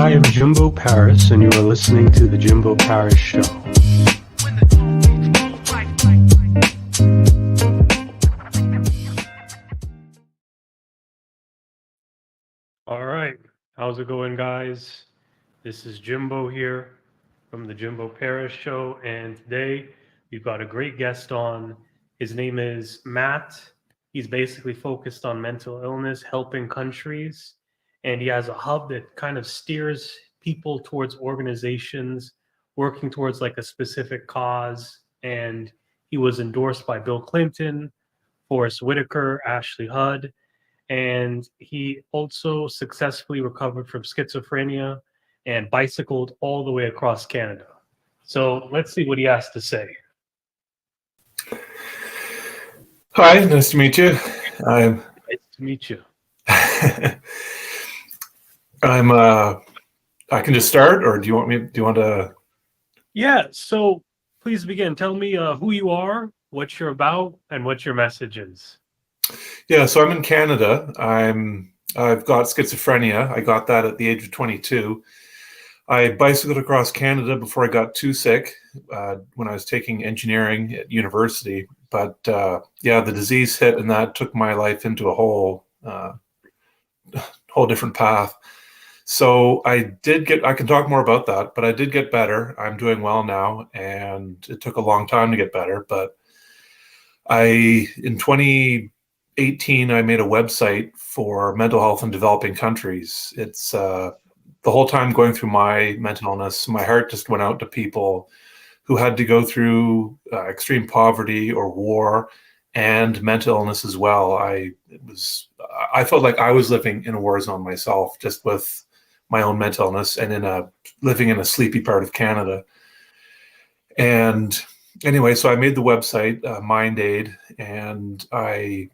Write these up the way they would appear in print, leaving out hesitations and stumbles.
I am Jimbo Paris, and you are listening to The Jimbo Paris Show. All right. How's it going, guys? This is Jimbo here from The Jimbo Paris Show, and today we've got a great guest on. His name is Matt. He's basically focused on mental illness, helping countries, and he has a hub that kind of steers people towards organizations working towards like a specific cause. And he was endorsed by Bill Clinton, Forrest Whitaker, Ashley Judd, and he also successfully recovered from schizophrenia and bicycled all the way across Canada. So let's see what he has to say. Hi, nice to meet you. Nice to meet you. I can just start, or do you want to? Yeah, so please begin. Tell me who you are, what you're about, and what your message is. Yeah, so I'm in Canada. I've got schizophrenia. I got that at the age of 22. I bicycled across Canada before I got too sick when I was taking engineering at university. But the disease hit, and that took my life into a whole different path. So I can talk more about that, but I did get better. I'm doing well now, and it took a long time to get better. But in 2018, I made a website for mental health in developing countries. It's the whole time going through my mental illness, my heart just went out to people who had to go through extreme poverty or war and mental illness as well. I felt like I was living in a war zone myself, just with my own mental illness and living in a sleepy part of Canada. And anyway, so I made the website, Mind Aid, and I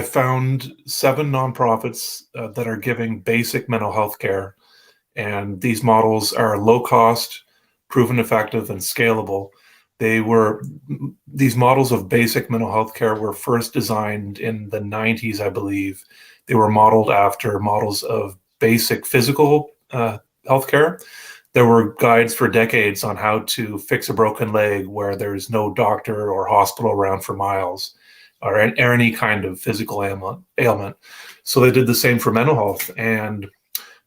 found 7 nonprofits that are giving basic mental health care. And these models are low cost, proven effective, and scalable. These models of basic mental health care were first designed in the 90s, I believe. They were modeled after models of basic physical health care. There were guides for decades on how to fix a broken leg where there's no doctor or hospital around for miles, or any kind of physical ailment. So they did the same for mental health. And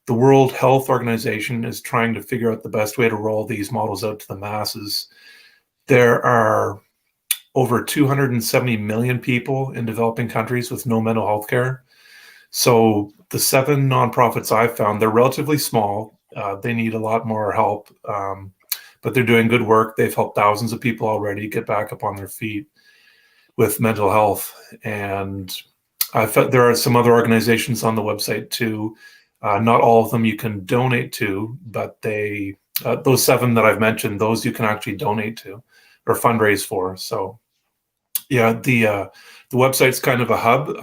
the World Health Organization is trying to figure out the best way to roll these models out to the masses. There are over 270 million people in developing countries with no mental health care. So the 7 nonprofits I've found, they're relatively small. They need a lot more help, but they're doing good work. They've helped thousands of people already get back up on their feet with mental health. And there are some other organizations on the website too. Not all of them you can donate to, but those 7 that I've mentioned, those you can actually donate to or fundraise for. So yeah, the website's kind of a hub.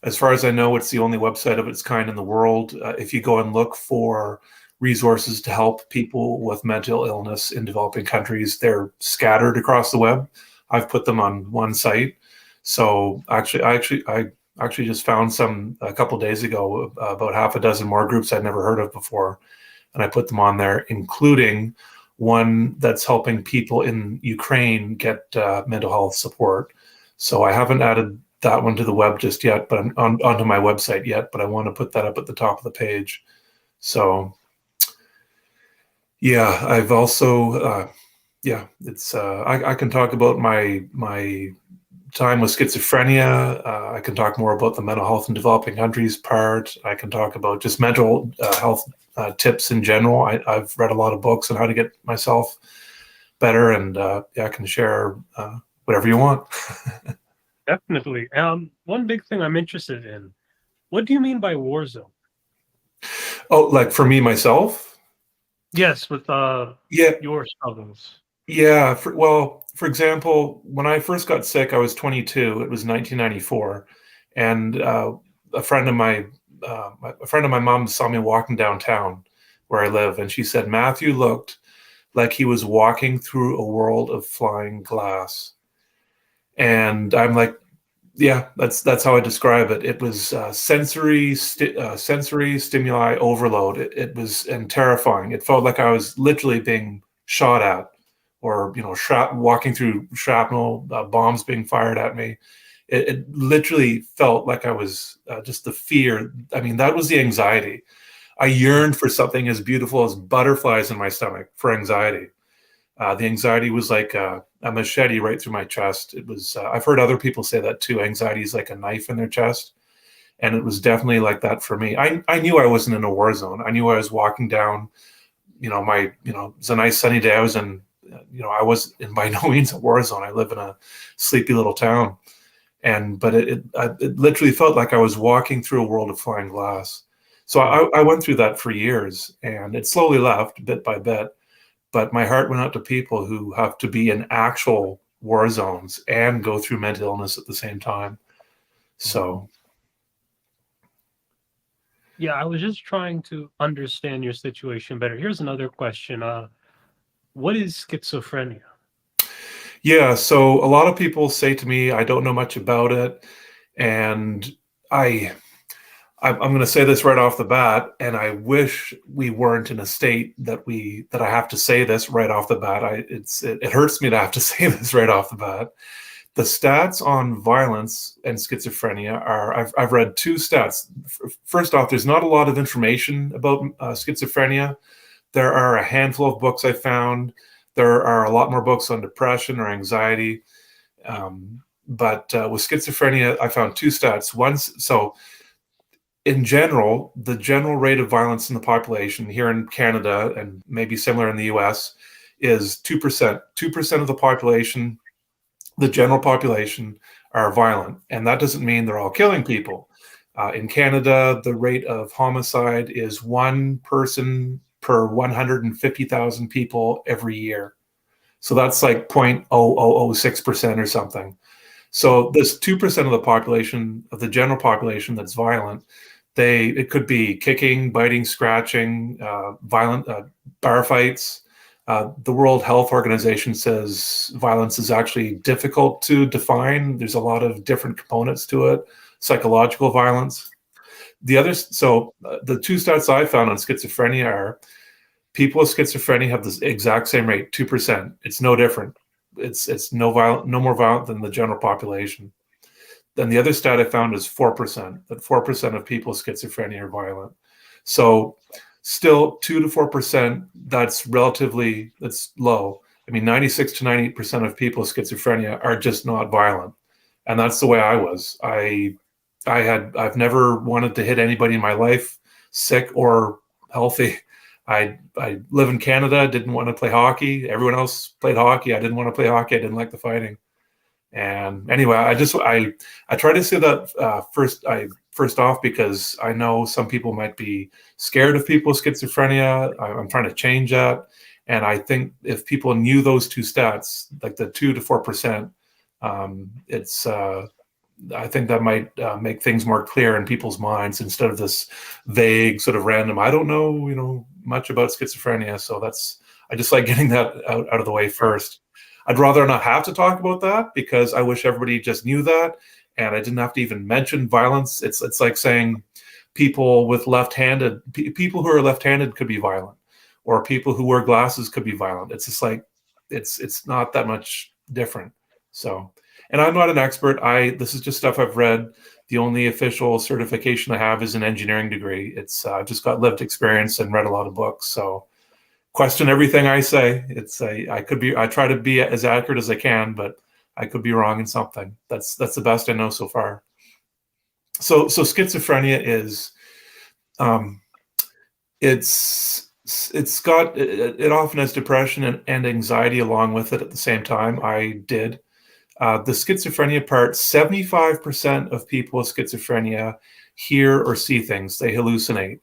As far as I know, it's the only website of its kind in the world. If you go and look for resources to help people with mental illness in developing countries, they're scattered across the web. I've put them on one site. So I actually just found some a couple days ago, about half a dozen more groups I'd never heard of before, and I put them on there, including one that's helping people in Ukraine get mental health support. So I haven't added that one to the web just yet, but onto my website yet, but I want to put that up at the top of the page. So yeah, I've also I can talk about my time with schizophrenia. I can talk more about the mental health in developing countries part. I can talk about just mental health tips in general. I've read a lot of books on how to get myself better, and I can share whatever you want. Definitely. One big thing I'm interested in, what do you mean by war zone? Oh, like for me, myself? Yes, with your struggles. Yeah. For example, when I first got sick, I was 22. It was 1994, and a friend of my mom saw me walking downtown where I live, and she said Matthew looked like he was walking through a world of flying glass. And I'm like, Yeah, that's how I describe it. It was sensory stimuli overload. It was and terrifying. It felt like I was literally being shot at, or walking through shrapnel, bombs being fired at me. It literally felt like I was just the fear. I mean, that was the anxiety. I yearned for something as beautiful as butterflies in my stomach for anxiety. The anxiety was like a machete right through my chest. It was. I've heard other people say that too. Anxiety is like a knife in their chest, and it was definitely like that for me. I knew I wasn't in a war zone. I knew I was walking down. It's a nice sunny day. I was in. I was in by no means a war zone. I live in a sleepy little town, but it literally felt like I was walking through a world of flying glass. So I went through that for years, and it slowly left bit by bit. But my heart went out to people who have to be in actual war zones and go through mental illness at the same time. So, Yeah, I was just trying to understand your situation better. Here's another question. What is schizophrenia? yeah, so a lot of people say to me, I don't know much about it. And I'm going to say this right off the bat, and I wish we weren't in a state that I have to say this right off the bat. It hurts me to have to say this right off the bat. The stats on violence and schizophrenia I've read two stats. First off, there's not a lot of information about schizophrenia. There are a handful of books I found. There are a lot more books on depression or anxiety. But with schizophrenia, I found two stats. In general, the general rate of violence in the population here in Canada, and maybe similar in the US, is 2%. 2% of the population, the general population, are violent. And that doesn't mean they're all killing people. In Canada, the rate of homicide is one person per 150,000 people every year. So that's like 0.0006% or something. So this 2% of the population, of the general population that's violent, it could be kicking, biting, scratching, violent bar fights. The World Health Organization says violence is actually difficult to define. There's a lot of different components to it. Psychological violence. The two stats I found on schizophrenia are people with schizophrenia have the exact same rate, 2%. It's no different. It's no more violent than the general population. Then the other stat I found is 4%, that 4% of people with schizophrenia are violent. So still 2 to 4%, that's low. I mean, 96 to 98% of people with schizophrenia are just not violent. And that's the way I was. I've never wanted to hit anybody in my life, sick or healthy. I live in Canada, didn't want to play hockey. Everyone else played hockey. I didn't want to play hockey. I didn't like the fighting. And anyway, I try to say that first off, because I know some people might be scared of people with schizophrenia. I'm trying to change that. And I think if people knew those two stats, like the 2 to 4%, I think that might make things more clear in people's minds instead of this vague sort of random, I don't know, much about schizophrenia. So I just like getting that out of the way first. I'd rather not have to talk about that because I wish everybody just knew that, and I didn't have to even mention violence. It's like saying people who are left-handed could be violent, or people who wear glasses could be violent. It's just like it's not that much different. So, and I'm not an expert. This is just stuff I've read. The only official certification I have is an engineering degree. I've just got lived experience and read a lot of books. So question everything I say. I try to be as accurate as I can, but I could be wrong in something. That's the best I know so far. So schizophrenia is, it often has depression and anxiety along with it at the same time. I did. The schizophrenia part, 75% of people with schizophrenia hear or see things. They hallucinate.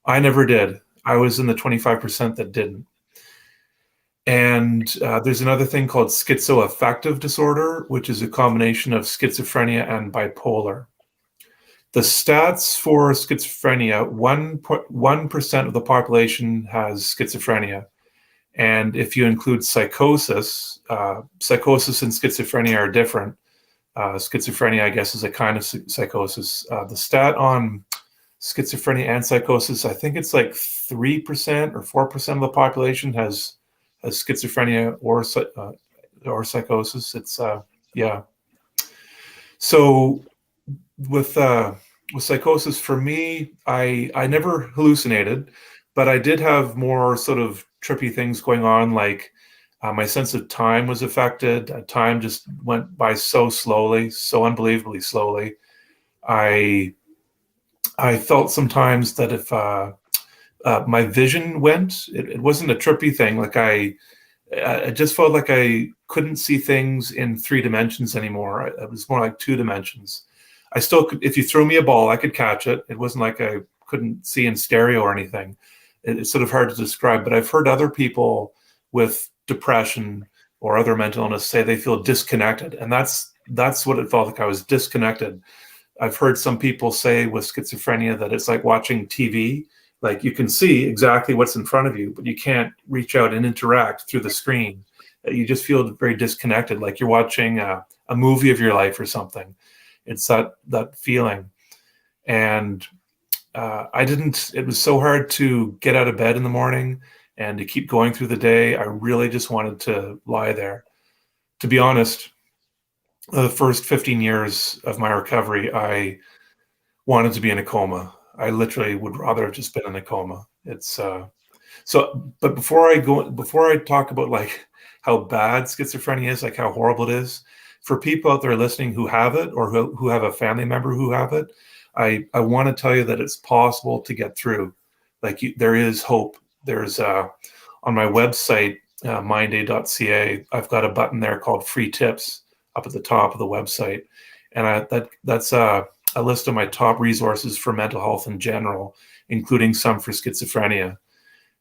I never did. I was in the 25% that didn't. And there's another thing called schizoaffective disorder, which is a combination of schizophrenia and bipolar. The stats for schizophrenia, 1% of the population has schizophrenia. And if you include psychosis and schizophrenia are different. Schizophrenia, I guess, is a kind of psychosis. The stat on schizophrenia and psychosis, I think it's like 3% or 4% of the population has schizophrenia or psychosis. It's yeah. So with psychosis, for me, I never hallucinated, but I did have more sort of trippy things going on, like my sense of time was affected. Time just went by so slowly, so unbelievably slowly. I I felt sometimes that if my vision went, it wasn't a trippy thing. Like I just felt like I couldn't see things in 3 dimensions anymore. It was more like 2 dimensions. I still could, if you threw me a ball, I could catch it. It wasn't like I couldn't see in stereo or anything. It's sort of hard to describe, but I've heard other people with depression or other mental illness say they feel disconnected, and that's what it felt like. I was disconnected. I've heard some people say with schizophrenia that it's like watching TV. Like you can see exactly what's in front of you, but you can't reach out and interact through the screen. You just feel very disconnected, like you're watching a movie of your life or something. It's that feeling. And I didn't, it was so hard to get out of bed in the morning and to keep going through the day. I really just wanted to lie there. To be honest, the first 15 years of my recovery, I wanted to be in a coma. I literally would rather have just been in a coma. It's so, but before I talk about like how bad schizophrenia is, like how horrible it is, for people out there listening who have it or who have a family member who have it, I want to tell you that it's possible to get through. Like there is hope. There's on my website, minday.ca, I've got a button there called free tips up at the top of the website. And that's a list of my top resources for mental health in general, including some for schizophrenia.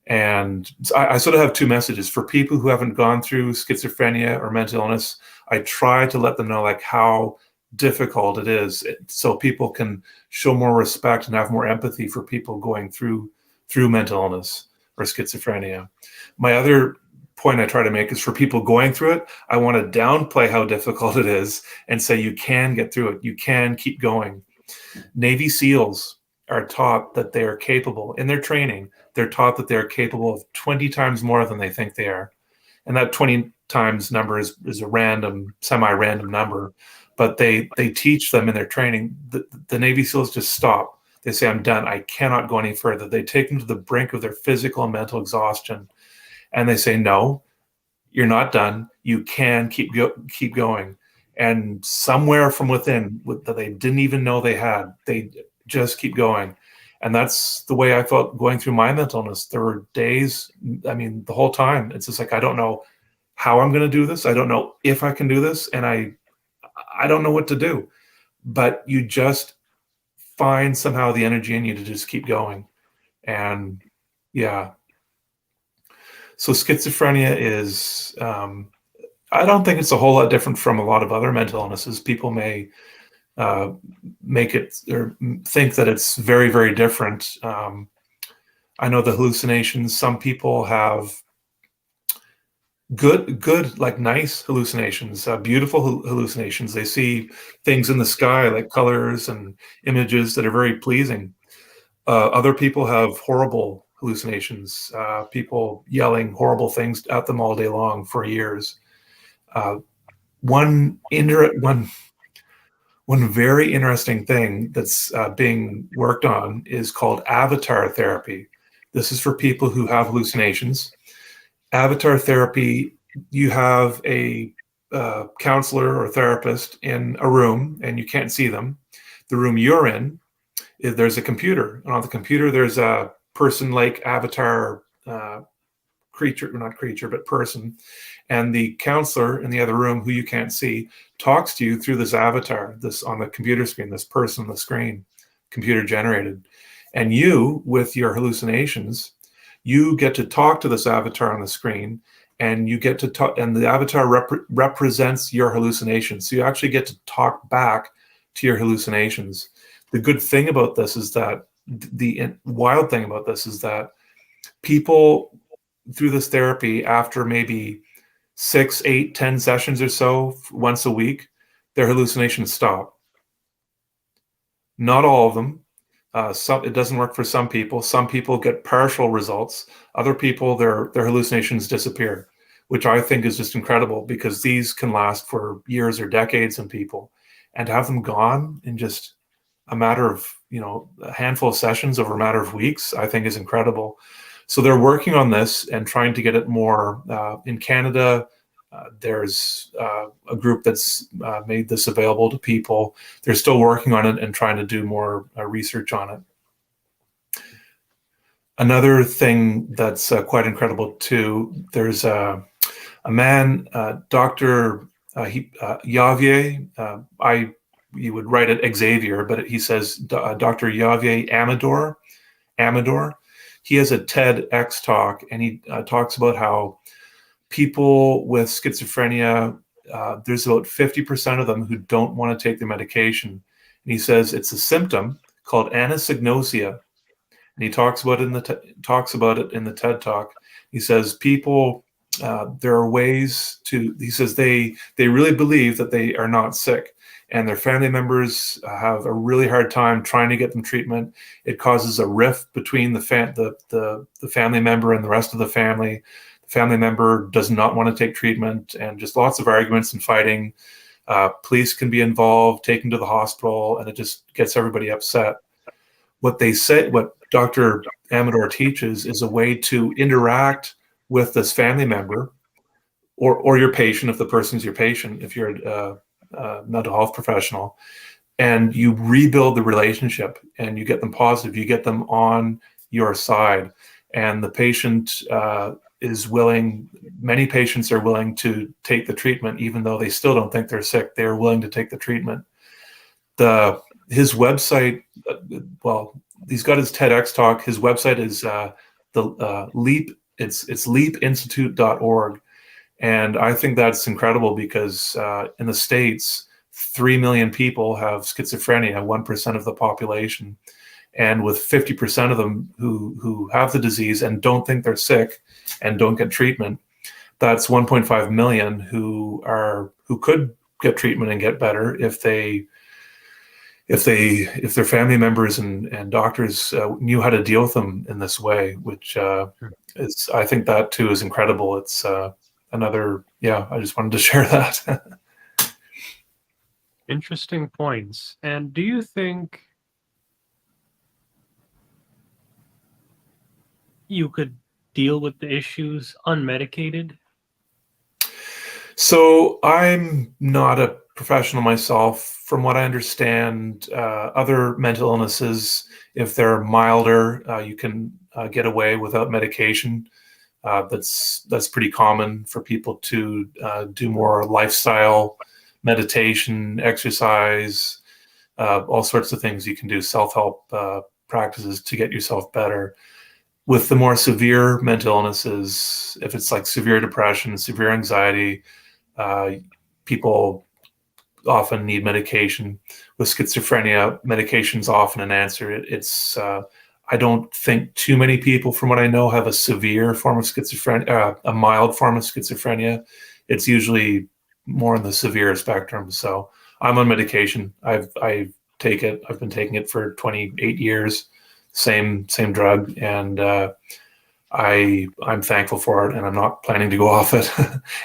And I sort of have two messages for people who haven't gone through schizophrenia or mental illness. I try to let them know like how difficult it is, so people can show more respect and have more empathy for people going through mental illness or schizophrenia. My other point I try to make is for people going through it, I want to downplay how difficult it is and say you can get through it. You can keep going. Navy SEALs are taught that they are capable in their training. They're taught that they're capable of 20 times more than they think they are. And that 20 times number is a random, semi-random number. But they teach them in their training. The Navy SEALs just stop. They say, I'm done. I cannot go any further. They take them to the brink of their physical and mental exhaustion. And they say, no, you're not done. You can keep going. And somewhere from within that they didn't even know they had, they just keep going. And that's the way I felt going through my mental illness. There were days, I mean, the whole time, it's just like, I don't know how I'm going to do this. I don't know if I can do this. And I don't know what to do. But you just find somehow the energy in you to just keep going. And yeah. So schizophrenia is, I don't think it's a whole lot different from a lot of other mental illnesses. People may make it or think that it's very, very different. I know the hallucinations, some people have good, like nice hallucinations, beautiful hallucinations. They see things in the sky, like colors and images that are very pleasing. Other people have horrible hallucinations, people yelling horrible things at them all day long for years. One very interesting thing that's being worked on is called avatar therapy. This is for people who have hallucinations. Avatar therapy, you have a counselor or therapist in a room and you can't see them. The room you're in, there's a computer, and on the computer there's a person-like avatar creature, not creature, but person. And the counselor in the other room, who you can't see, talks to you through this avatar, this on the computer screen, this person on the screen, computer generated. And you, with your hallucinations, you get to talk to this avatar on the screen, and you get to talk, and the avatar represents your hallucinations. So you actually get to talk back to your hallucinations. The good thing about this is that the wild thing about this is that people through this therapy, after maybe 6, 8, 10 sessions or so once a week, their hallucinations stop. Not all of them. It doesn't work for some people. Some people get partial results. Other people, their hallucinations disappear, which I think is just incredible, because these can last for years or decades in people, and to have them gone in just a matter of, a handful of sessions over a matter of weeks, I think is incredible. So they're working on this and trying to get it more in Canada. There's a group that's made this available to people. They're still working on it and trying to do more research on it. Another thing that's quite incredible too, there's a man, Dr. Javier, you would write it Xavier, but he says Dr. Javier Amador. He has a TEDx talk, and he talks about how people with schizophrenia, there's about 50% of them who don't want to take their medication. And he says it's a symptom called anosognosia. And he talks about it in the TED talk. He says people, there are ways to, he says they really believe that they are not sick, and their family members have a really hard time trying to get them treatment. It causes a rift between the family member and the rest of the family. The family member does not want to take treatment, and just lots of arguments and fighting. Police can be involved, taken to the hospital, and it just gets everybody upset. What Dr. Amador teaches is a way to interact with this family member or your patient, if the person's your patient, if you're a mental health professional, and you rebuild the relationship and you get them positive, you get them on your side, and the patient is willing. Many patients are willing to take the treatment, even though they still don't think they're sick. They're willing to take the treatment. His website, he's got his TEDx talk. His website is the Leap. It's leapinstitute.org. And I think that's incredible, because in the States, 3 million people have schizophrenia, 1% of the population. And with 50% of them who have the disease and don't think they're sick and don't get treatment, that's 1.5 million who could get treatment and get better if their family members and doctors knew how to deal with them in this way, which I think that too is incredible. It's I just wanted to share that. Interesting points. And do you think you could deal with the issues unmedicated? So I'm not a professional myself. From what I understand, other mental illnesses, if they're milder, you can get away without medication. That's pretty common for people to do more lifestyle, meditation, exercise, all sorts of things you can do, self-help practices to get yourself better. With the more severe mental illnesses, if it's like severe depression, severe anxiety, people often need medication. With schizophrenia, medication's often an answer. I don't think too many people, from what I know, have a severe form of schizophrenia, a mild form of schizophrenia. It's usually more on the severe spectrum. So I'm on medication. I take it. I've been taking it for 28 years, same drug, and I'm thankful for it, and I'm not planning to go off it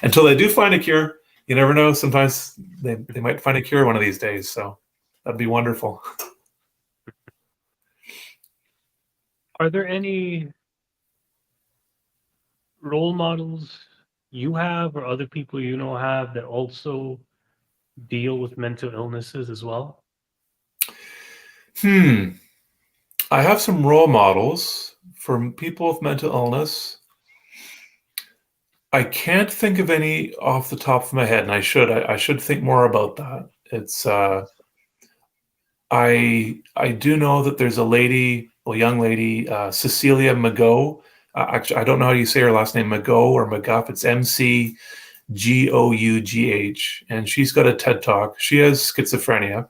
until they do find a cure. You never know. Sometimes they might find a cure one of these days. So that'd be wonderful. Are there any role models you have or other people you know have that also deal with mental illnesses as well? I have some role models for people with mental illness. I can't think of any off the top of my head, and I should think more about that. It's I do know that there's a young lady, Cecilia Mago. Actually, I don't know how you say her last name, Mago or Maguff. It's McGough, and she's got a TED Talk. She has schizophrenia,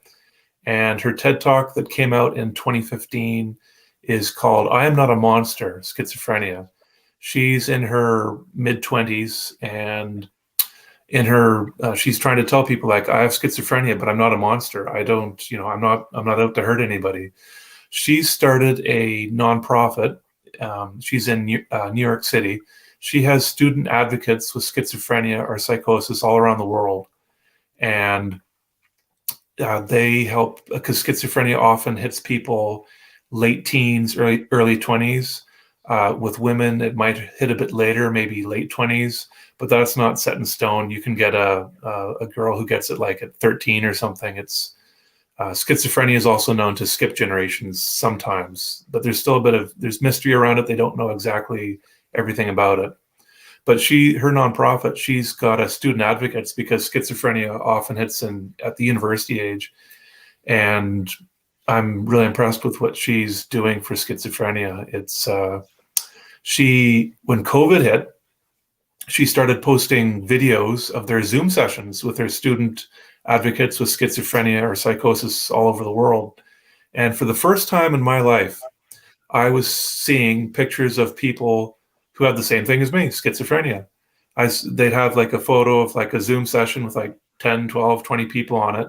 and her TED Talk that came out in 2015 is called "I Am Not a Monster: Schizophrenia." She's in her mid-20s, and in her, she's trying to tell people like, I have schizophrenia, but I'm not a monster. I don't, I'm not out to hurt anybody. She started a nonprofit. She's in New York City. She has student advocates with schizophrenia or psychosis all around the world. And they help, because schizophrenia often hits people late teens, early 20s. With women, it might hit a bit later, maybe late 20s, but that's not set in stone. You can get a girl who gets it like at 13 or something. It's schizophrenia is also known to skip generations sometimes, but there's still there's mystery around it. They don't know exactly everything about it. But her nonprofit, she's got a student advocates because schizophrenia often hits at the university age. And I'm really impressed with what she's doing for schizophrenia. It's when COVID hit, she started posting videos of their Zoom sessions with their student advocates with schizophrenia or psychosis all over the world. And for the first time in my life, I was seeing pictures of people who have the same thing as me, schizophrenia. They'd have like a photo of like a Zoom session with like 10, 12, 20 people on it.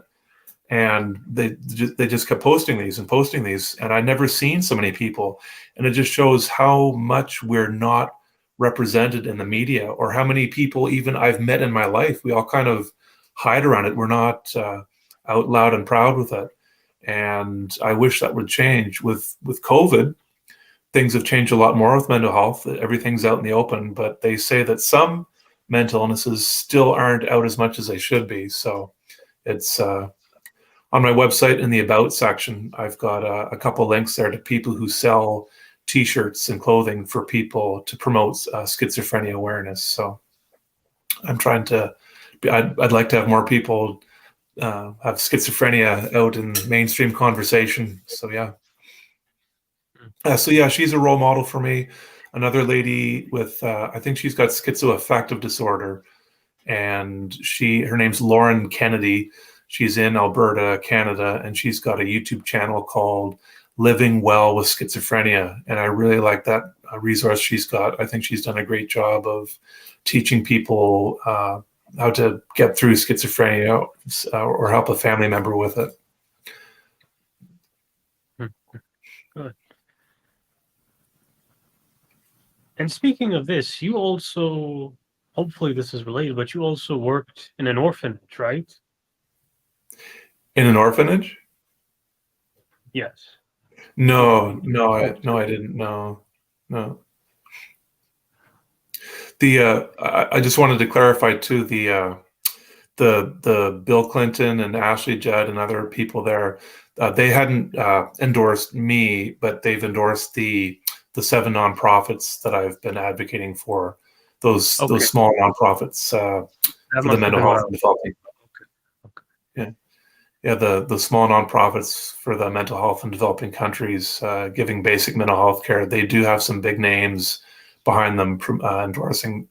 And they just kept posting these. And I'd never seen so many people. And it just shows how much we're not represented in the media, or how many people even I've met in my life. We all kind of hide around it. We're not out loud and proud with it. And I wish that would change. With COVID, things have changed a lot more with mental health. Everything's out in the open, but they say that some mental illnesses still aren't out as much as they should be. So it's on my website in the About section, I've got a couple links there to people who sell T-shirts and clothing for people to promote schizophrenia awareness. So I'm trying to, I'd like to have more people have schizophrenia out in mainstream conversation. So yeah. So yeah, she's a role model for me. Another lady with, I think she's got schizoaffective disorder, and her name's Lauren Kennedy. She's in Alberta, Canada, and she's got a YouTube channel called Living Well with Schizophrenia. And I really like that resource she's got. I think she's done a great job of teaching people how to get through schizophrenia or help a family member with it. Good. And speaking of this, you also, hopefully this is related, but you also worked in an orphanage, right? In an orphanage? Yes. No, I didn't. No. I just wanted to clarify too, the Bill Clinton and Ashley Judd and other people there, they hadn't endorsed me, but they've endorsed the 7 nonprofits that I've been advocating for. Those small nonprofits for the mental health and developing. Yeah, the small nonprofits for the mental health and developing countries, giving basic mental health care. They do have some big names behind them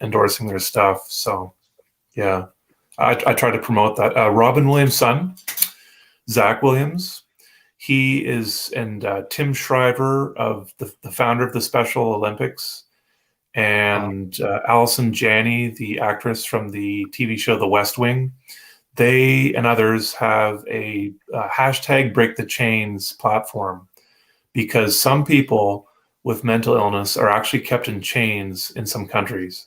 endorsing their stuff. So yeah, I try to promote that. Robin Williams' son, Zak Williams, he is, and Tim Shriver, of the founder of the Special Olympics, and Allison Janney, the actress from the TV show The West Wing. They and others have a hashtag Break the Chains platform, because some people with mental illness are actually kept in chains in some countries.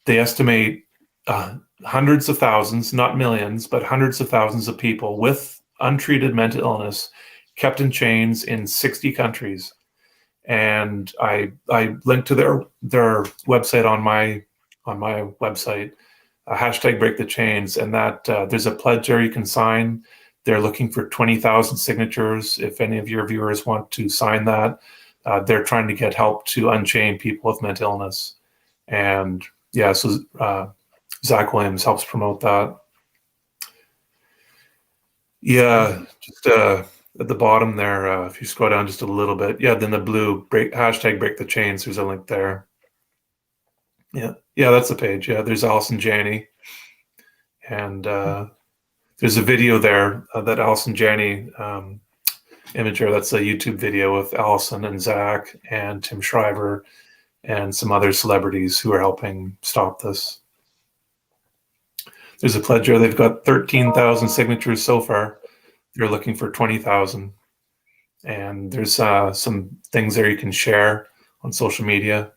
They estimate hundreds of thousands, not millions, but hundreds of thousands of people with untreated mental illness kept in chains in 60 countries. And I linked to their website on my website, hashtag Break the Chains, and that there's a pledge there you can sign. They're looking for 20,000 signatures. If any of your viewers want to sign that, they're trying to get help to unchain people with mental illness. And yeah, so Zak Williams helps promote that. Yeah, just at the bottom there, if you scroll down just a little bit, yeah, then the blue hashtag Break the Chains, there's a link there. Yeah, that's the page. Yeah, there's Allison Janney, and there's a video there that Allison Janney imager. That's a YouTube video with Allison and Zak and Tim Shriver and some other celebrities who are helping stop this. there's a pledge there. They've got 13,000 signatures so far. They're looking for 20,000. And there's some things there you can share on social media.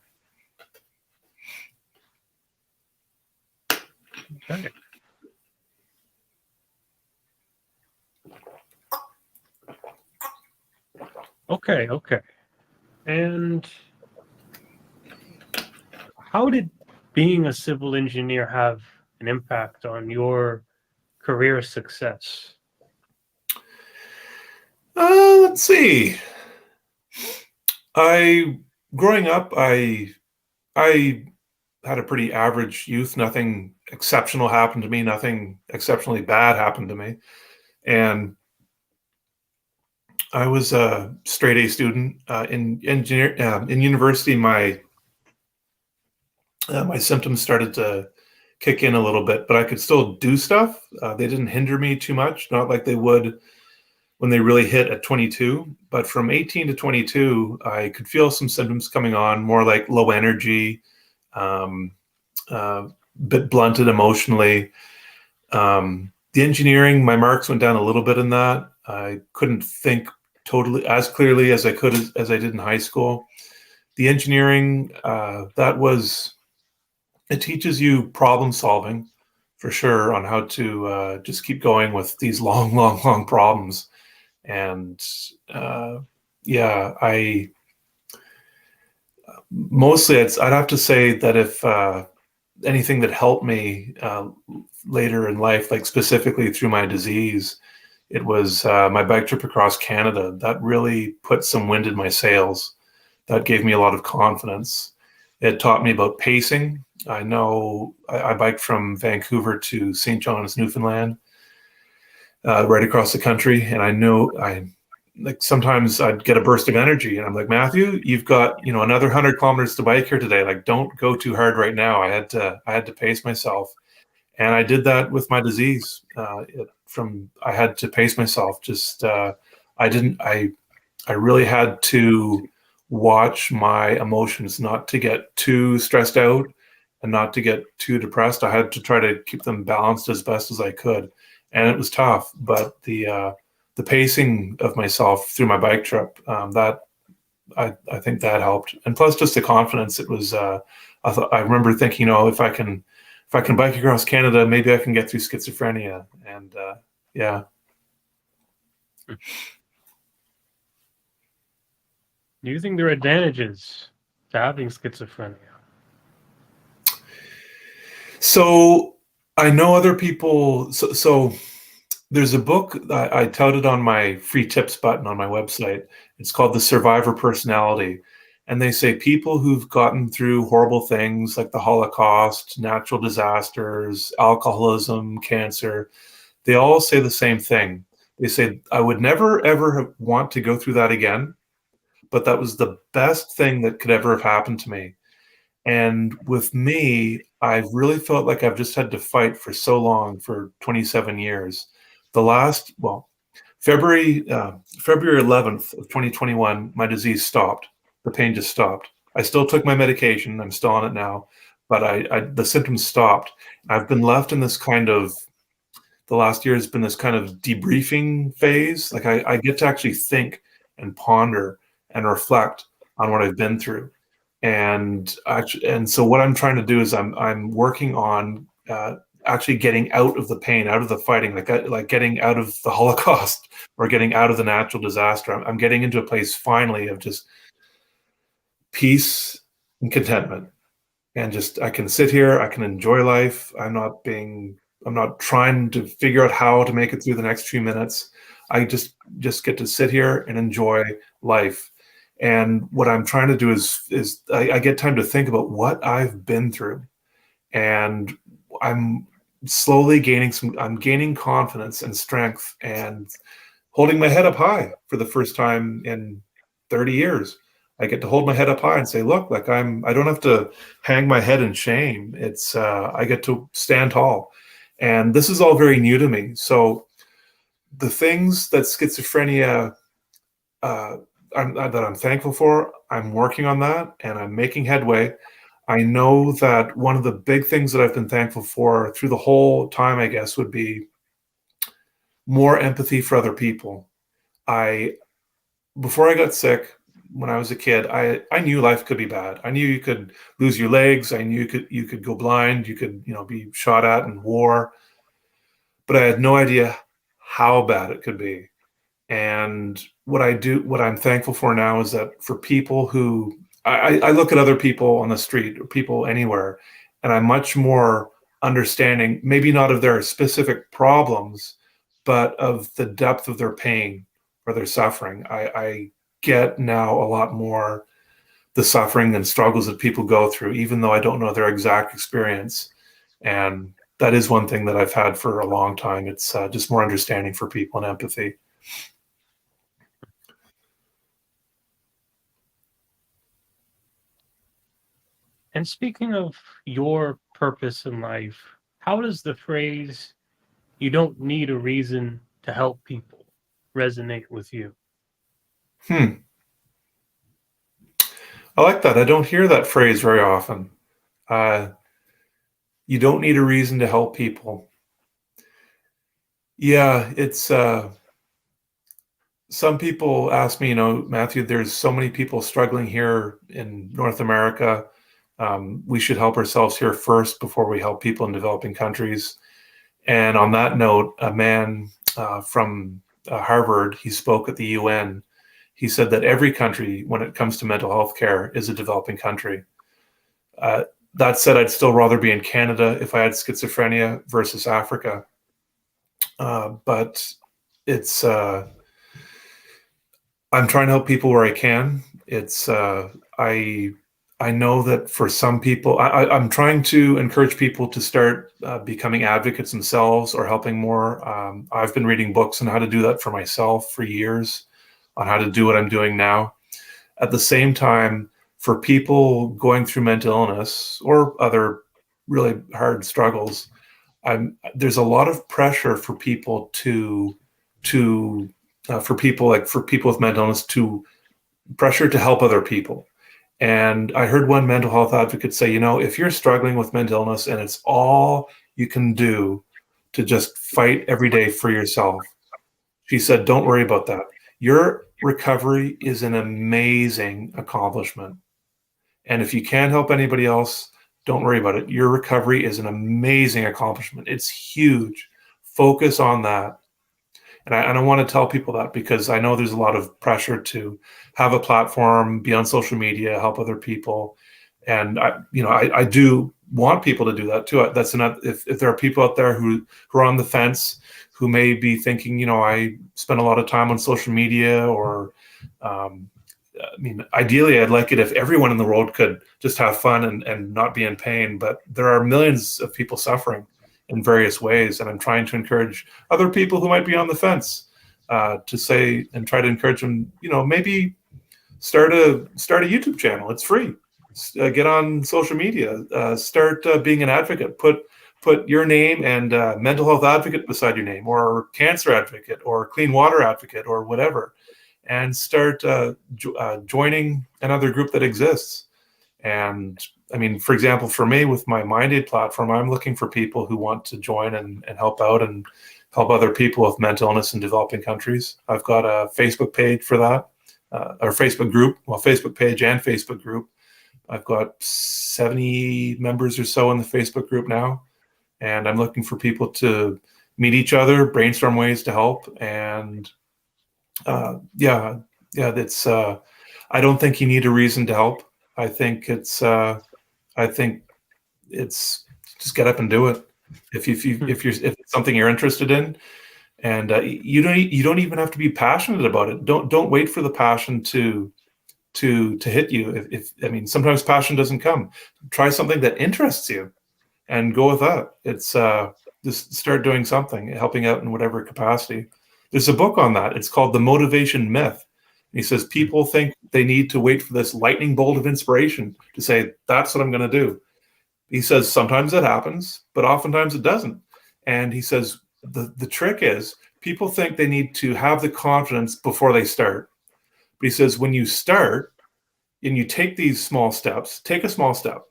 Okay. Okay. And how did being a civil engineer have an impact on your career success? Let's see. Growing up, I had a pretty average youth. Nothing exceptional happened to me. Nothing exceptionally bad happened to me. And I was a straight A student in university. My symptoms started to kick in a little bit, but I could still do stuff. They didn't hinder me too much, not like they would when they really hit at 22. But from 18 to 22, I could feel some symptoms coming on, more like low energy, bit blunted emotionally. The engineering, my marks went down a little bit in that. I couldn't think totally as clearly as I could as I did in high school. The engineering, it teaches you problem solving for sure on how to just keep going with these long problems. And yeah, I'd have to say that if anything that helped me later in life, like specifically through my disease, it was my bike trip across Canada. That really put some wind in my sails. That gave me a lot of confidence. It taught me about pacing. I know I biked from Vancouver to St. John's, Newfoundland, right across the country. And I know like sometimes I'd get a burst of energy and I'm like, Matthew, you've got, another 100 kilometers to bike here today. Like, don't go too hard right now. I had to pace myself. And I did that with my disease. I had to pace myself. I really had to watch my emotions, not to get too stressed out and not to get too depressed. I had to try to keep them balanced as best as I could. And it was tough, but the pacing of myself through my bike trip, that I think that helped. And plus just the confidence. It was, I remember thinking, if I can bike across Canada, maybe I can get through schizophrenia. And yeah. Do you think there are advantages to having schizophrenia? So I know other people. So there's a book I touted on my free tips button on my website. It's called The Survivor Personality. And they say people who've gotten through horrible things like the Holocaust, natural disasters, alcoholism, cancer, they all say the same thing. They say, I would never, ever want to go through that again, but that was the best thing that could ever have happened to me. And with me, I've really felt like I've just had to fight for so long, for 27 years. February 11th of 2021, my disease stopped. The pain just stopped. I still took my medication. I'm still on it now, but the symptoms stopped. I've been left in this the last year has been this kind of debriefing phase. Like I get to actually think and ponder and reflect on what I've been through. And so what I'm trying to do is I'm working on actually getting out of the pain, out of the fighting, like getting out of the Holocaust or getting out of the natural disaster. I'm getting into a place finally of just peace and contentment, and just I can sit here, I can enjoy life. I'm not trying to figure out how to make it through the next few minutes. I just get to sit here and enjoy life. And what I'm trying to do is I get time to think about what I've been through, and I'm slowly I'm gaining confidence and strength and holding my head up high for the first time in 30 years. I get to hold my head up high and say, look, like I don't have to hang my head in shame. It's, I get to stand tall. And this is all very new to me. So the things that schizophrenia, that I'm thankful for, I'm working on that and I'm making headway. I know that one of the big things that I've been thankful for through the whole time, I guess, would be more empathy for other people. I Before I got sick, when I was a kid, I knew life could be bad. I knew you could lose your legs. I knew you could go blind. You could, be shot at in war, but I had no idea how bad it could be. And what I'm thankful for now is that for people who I look at other people on the street or people anywhere, and I'm much more understanding, maybe not of their specific problems, but of the depth of their pain or their suffering. I get now a lot more the suffering and struggles that people go through, even though I don't know their exact experience. And that is one thing that I've had for a long time. It's just more understanding for people and empathy. And speaking of your purpose in life, how does the phrase, "you don't need a reason to help people," resonate with you? Hmm. I like that. I don't hear that phrase very often. Uh, you don't need a reason to help people. Yeah, it's some people ask me, Matthew, there's so many people struggling here in North America. We should help ourselves here first before we help people in developing countries. And on that note, a man from Harvard, he spoke at the UN. He said that every country, when it comes to mental health care, is a developing country. Uh, that said, I'd still rather be in Canada if I had schizophrenia versus Africa. But it's I'm trying to help people where I can. It's I know that for some people, I'm trying to encourage people to start becoming advocates themselves or helping more. I've been reading books on how to do that for myself for years, on how to do what I'm doing now. At the same time, for people going through mental illness or other really hard struggles, there's a lot of pressure for people to for people with mental illness to pressure to help other people. And I heard one mental health advocate say, if you're struggling with mental illness and it's all you can do to just fight every day for yourself, she said, don't worry about that. Your recovery is an amazing accomplishment. And if you can't help anybody else, don't worry about it. Your recovery is an amazing accomplishment. It's huge. Focus on that. And I want to tell people that because I know there's a lot of pressure to have a platform, be on social media, help other people. And I do want people to do that too. That's not, if there are people out there who are on the fence, who may be thinking, I spend a lot of time on social media, or ideally I'd like it if everyone in the world could just have fun and not be in pain, but there are millions of people suffering in various ways. And I'm trying to encourage other people who might be on the fence to say, and try to encourage them, maybe start a YouTube channel. It's free. Get on social media, start being an advocate, put your name and mental health advocate beside your name, or cancer advocate, or clean water advocate, or whatever, and start joining another group that exists. And for example, for me with my MindAid platform, I'm looking for people who want to join and help out and help other people with mental illness in developing countries. I've got a Facebook page for that, or Facebook group, Facebook page and Facebook group. I've got 70 members or so in the Facebook group now, and I'm looking for people to meet each other, brainstorm ways to help, and that's. I don't think you need a reason to help. I think it's just get up and do it. If it's something you're interested in, and you don't even have to be passionate about it. Don't wait for the passion to hit you. If sometimes passion doesn't come. Try something that interests you, and go with that. It's just start doing something, helping out in whatever capacity. There's a book on that. It's called The Motivation Myth. He says people think they need to wait for this lightning bolt of inspiration to say, that's what I'm going to do. He says sometimes it happens, but oftentimes it doesn't. And he says the trick is people think they need to have the confidence before they start. But he says when you start and you take these small steps, take a small step.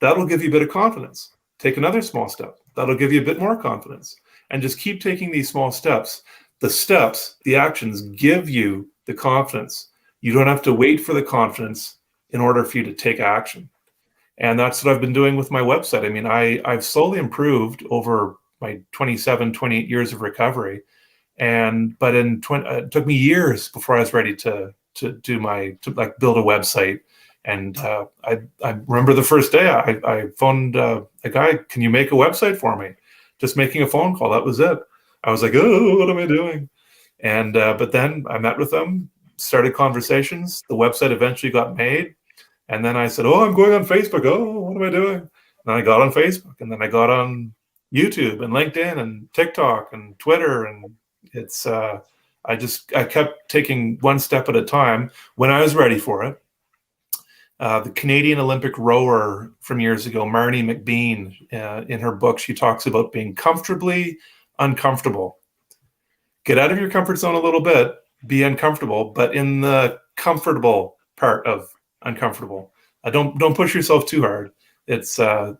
That'll give you a bit of confidence. Take another small step. That'll give you a bit more confidence. And just keep taking these small steps. The steps, the actions give you the confidence. You don't have to wait for the confidence in order for you to take action. And that's what I've been doing with my website. I mean, I've slowly improved over my 27, 28 years of recovery. But it took me years before I was ready to build a website. And I remember the first day I phoned a guy, can you make a website for me? Just making a phone call. That was it. I was like, oh, what am I doing? And but then I met with him, started conversations. The website eventually got made. And then I said, oh, I'm going on Facebook. Oh, what am I doing? And then I got on Facebook, and then I got on YouTube and LinkedIn and TikTok and Twitter. And it's I kept taking one step at a time when I was ready for it. The Canadian Olympic rower from years ago, Marnie McBean, in her book, she talks about being comfortably uncomfortable. Get out of your comfort zone a little bit, be uncomfortable, but in the comfortable part of uncomfortable. Don't push yourself too hard. It's a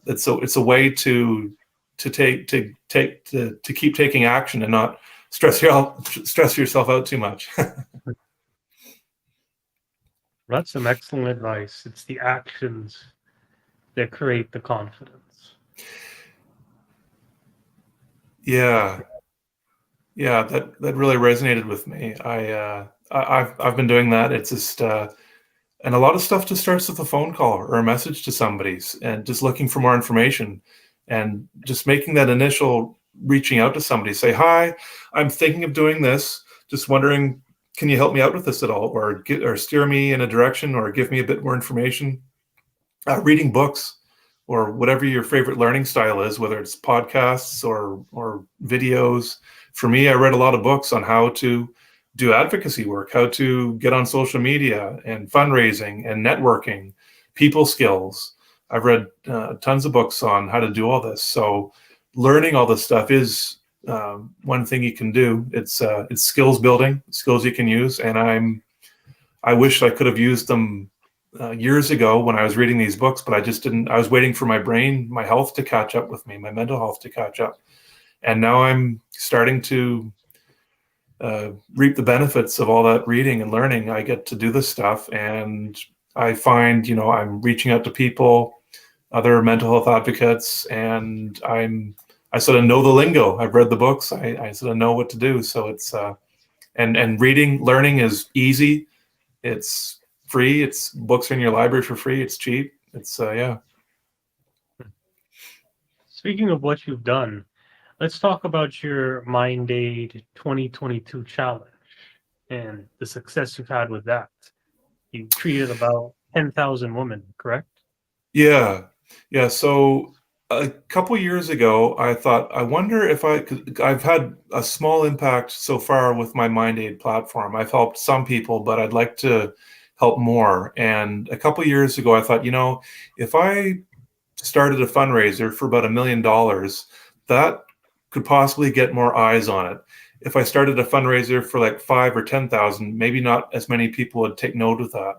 way to keep taking action and not stress yourself out too much. That's some excellent advice. It's the actions that create the confidence. Yeah, that really resonated with me. I've been doing that. It's just and a lot of stuff just starts with a phone call or a message to somebody, and just looking for more information, and just making that initial reaching out to somebody. Say, hi, I'm thinking of doing this. Just wondering, can you help me out with this at all, or steer me in a direction, or give me a bit more information? Reading books, or whatever your favorite learning style is, whether it's podcasts or videos. For me, I read a lot of books on how to do advocacy work, how to get on social media and fundraising and networking, people skills. I've read tons of books on how to do all this. So learning all this stuff is one thing you can do. It's skills building, skills you can use. And I wish I could have used them years ago when I was reading these books, but I just didn't. I was waiting for my brain, my health to catch up with me, my mental health to catch up. And now I'm starting to reap the benefits of all that reading and learning. I get to do this stuff, and I find, I'm reaching out to people, other mental health advocates, and I sort of know the lingo. I've read the books. I sort of know what to do. So it's and learning is easy. It's free. It's books are in your library for free. It's cheap. It's yeah. Speaking of what you've done, let's talk about your Mind Aid 2022 challenge and the success you've had with that. You treated about 10,000 women, correct? Yeah. So a couple years ago, I thought, I wonder if I've had a small impact so far with my Mind Aid platform. I've helped some people, but I'd like to help more. And a couple years ago, I thought, if I started a fundraiser for about $1 million, that could possibly get more eyes on it. If I started a fundraiser for like 5 or 10,000, maybe not as many people would take note of that.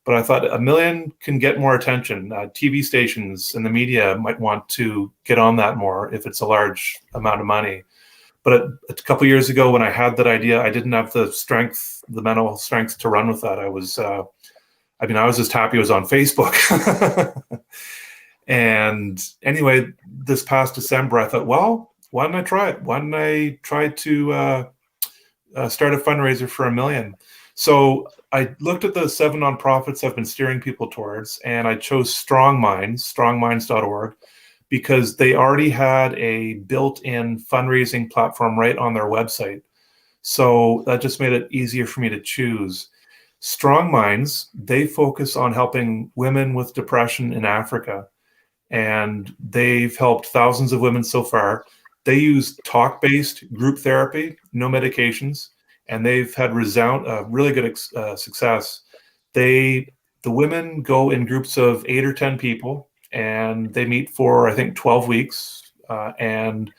But I thought $1 million can get more attention. TV stations and the media might want to get on that more if it's a large amount of money. But a couple years ago, when I had that idea, I didn't have the strength, the mental strength to run with that. I was just happy I was on Facebook. And anyway, this past December, I thought, well, why didn't I try it? Why didn't I try to start a fundraiser for $1 million? So I looked at the 7 nonprofits I've been steering people towards, and I chose strongminds.org, because they already had a built-in fundraising platform right on their website. So that just made it easier for me to choose. Strong Minds, they focus on helping women with depression in Africa, and they've helped thousands of women so far. They use talk-based group therapy, no medications, and they've had really good success. The women go in groups of 8 or 10 people, and they meet for, I think, 12 weeks. And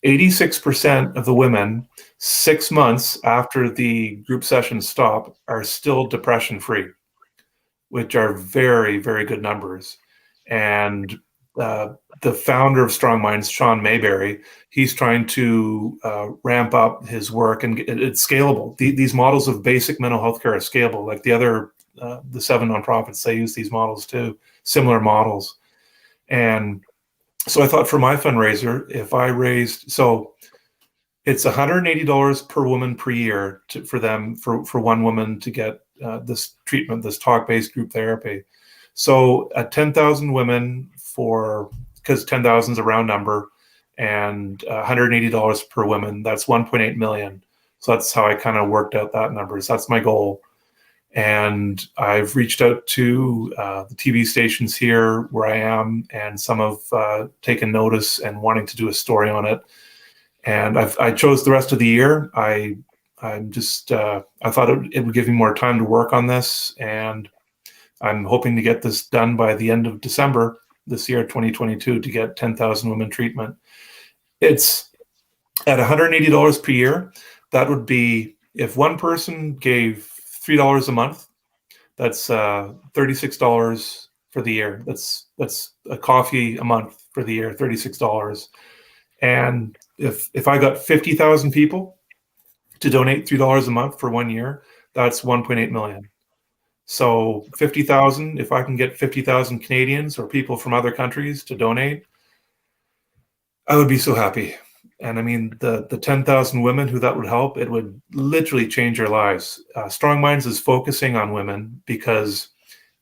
86% of the women, 6 months after the group sessions stop, are still depression-free, which are very, very good numbers. and the founder of Strong Minds, Sean Mayberry, he's trying to ramp up his work, and it's scalable. These models of basic mental health care are scalable. Like the 7 nonprofits, they use these models too, similar models. And so I thought for my fundraiser, if I raised, so it's $180 per woman per year for one woman to get this treatment, this talk-based group therapy. So at 10,000 women because 10,000 is a round number, and $180 per woman, that's 1.8 million. So that's how I kind of worked out that number. So that's my goal. And I've reached out to the TV stations here where I am, and some have taken notice and wanting to do a story on it. And I chose the rest of the year. I thought it would give me more time to work on this, and I'm hoping to get this done by the end of December this year, 2022, to get 10,000 women treatment. It's at $180 per year. That would be, if one person gave $3 a month, that's $36 for the year. That's a coffee a month for the year, $36. And if I got 50,000 people to donate $3 a month for 1 year, that's 1.8 million. So 50,000, if I can get 50,000 Canadians or people from other countries to donate, I would be so happy. And I mean, the 10,000 women who that would help, it would literally change their lives. Strong Minds is focusing on women because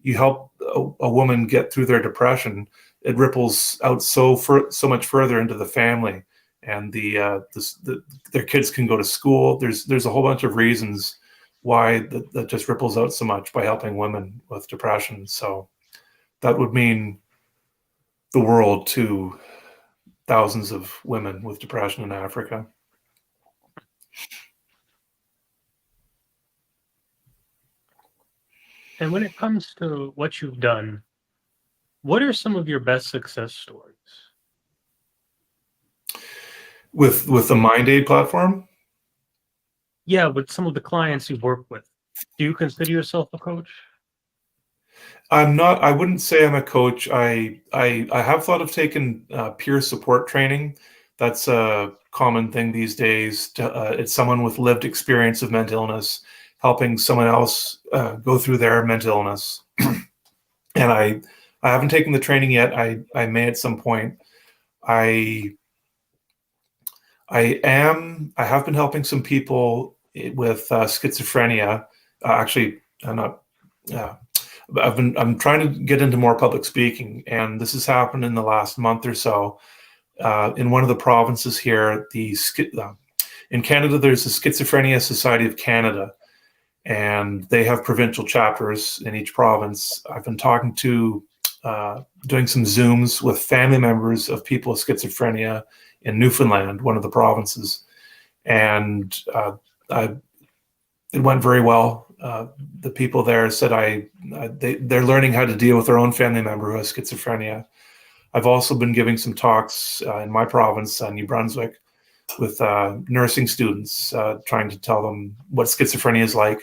you help a woman get through their depression, it ripples out so much further into the family, and their kids can go to school. There's a whole bunch of reasons why that just ripples out so much by helping women with depression. So that would mean the world to thousands of women with depression in Africa. And when it comes to what you've done, what are some of your best success stories? With the MindAid platform? Yeah, with some of the clients you've worked with. Do you consider yourself a coach? I'm not. I wouldn't say I'm a coach. I have thought of taking peer support training. That's a common thing these days. It's someone with lived experience of mental illness helping someone else go through their mental illness. And I haven't taken the training yet. I may at some point. I have been helping some people with schizophrenia. Actually, I'm not. I'm trying to get into more public speaking, and this has happened in the last month or so. In one of the provinces here, in Canada, there's the Schizophrenia Society of Canada, and they have provincial chapters in each province. I've been talking to, doing some Zooms with family members of people with schizophrenia in Newfoundland, one of the provinces, and it went very well. The people there said they're learning how to deal with their own family member who has schizophrenia. I've also been giving some talks in my province, New Brunswick, with nursing students, trying to tell them what schizophrenia is like,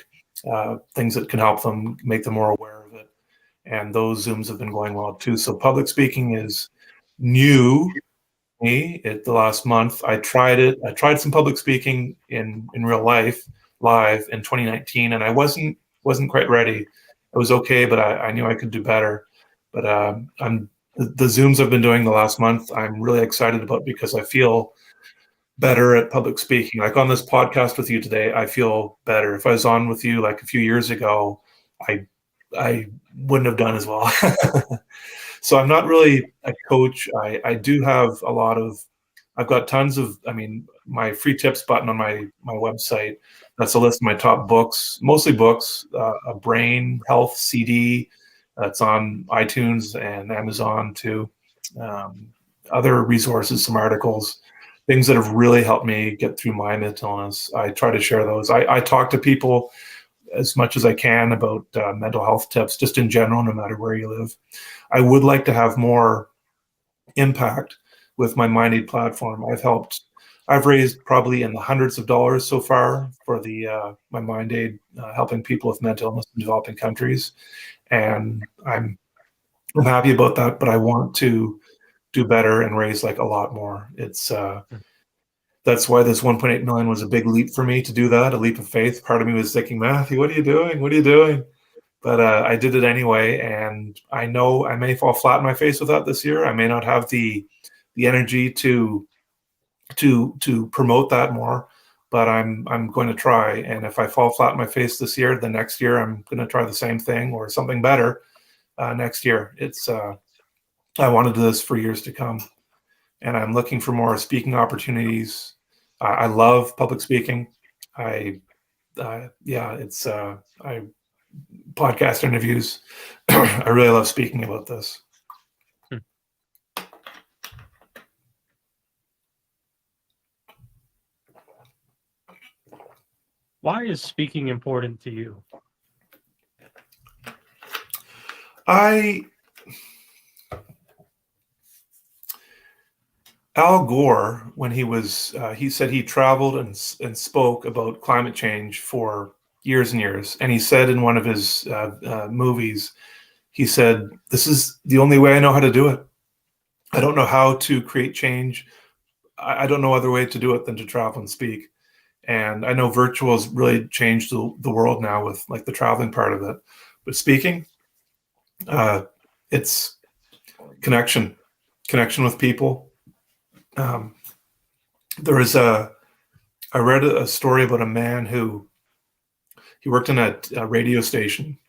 things that can help them, make them more aware of it. And those Zooms have been going well too. So public speaking is new to me. The last month, I tried it. I tried some public speaking in real life, live in 2019, and I wasn't quite ready. It was okay, but I knew I could do better. But the Zooms I've been doing the last month, I'm really excited about because I feel better at public speaking. Like on this podcast with you today, I feel better. If I was on with you like a few years ago, I wouldn't have done as well. So I'm not really a coach. I do have I've got tons of, my free tips button on my website. That's a list of my top books, mostly books, a brain health CD. It's on iTunes and Amazon too. Other resources, some articles, things that have really helped me get through my mental illness. I try to share those. I talk to people as much as I can about mental health tips, just in general, no matter where you live. I would like to have more impact with my MindAid platform. I've raised probably in the hundreds of dollars so far for my MindAid, helping people with mental illness in developing countries. And I'm I'm happy about that, but I want to do better and raise like a lot more. It's that's why this 1.8 million was a big leap for me to do that, a leap of faith. Part of me was thinking, Matthew, what are you doing? What are you doing? But I did it anyway, and I know I may fall flat in my face with that this year. I may not have the energy to promote that more, but I'm going to try. And if I fall flat in my face this year, the next year I'm going to try the same thing or something better next year. It's I want to do this for years to come, and I'm looking for more speaking opportunities. I love public speaking. I yeah, it's I podcast interviews. I really love speaking about this. Why is speaking important to you? Al Gore, when he said he traveled and spoke about climate change for years and years. And he said in one of his movies, he said, "This is the only way I know how to do it. I don't know how to create change. I don't know other way to do it than to travel and speak." And I know virtual has really changed the world now with like the traveling part of it. But speaking, it's connection with people. There was I read a story about a man who he worked in a radio station,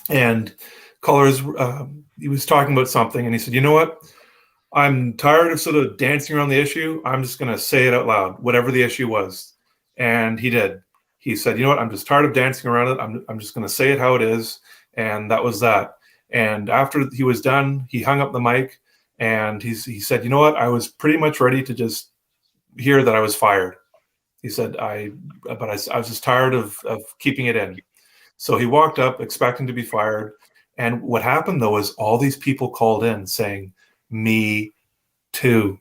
and callers he was talking about something, and he said, "You know what? I'm tired of sort of dancing around the issue. I'm just going to say it out loud, whatever the issue was." And he did. He said, "You know what? I'm just tired of dancing around it. I'm just going to say it how it is." And that was that. And after he was done, he hung up the mic, and he said, "You know what? I was pretty much ready to just hear that I was fired." He said, I was just tired of keeping it in. So he walked up expecting to be fired. And what happened though is all these people called in saying, "Me too."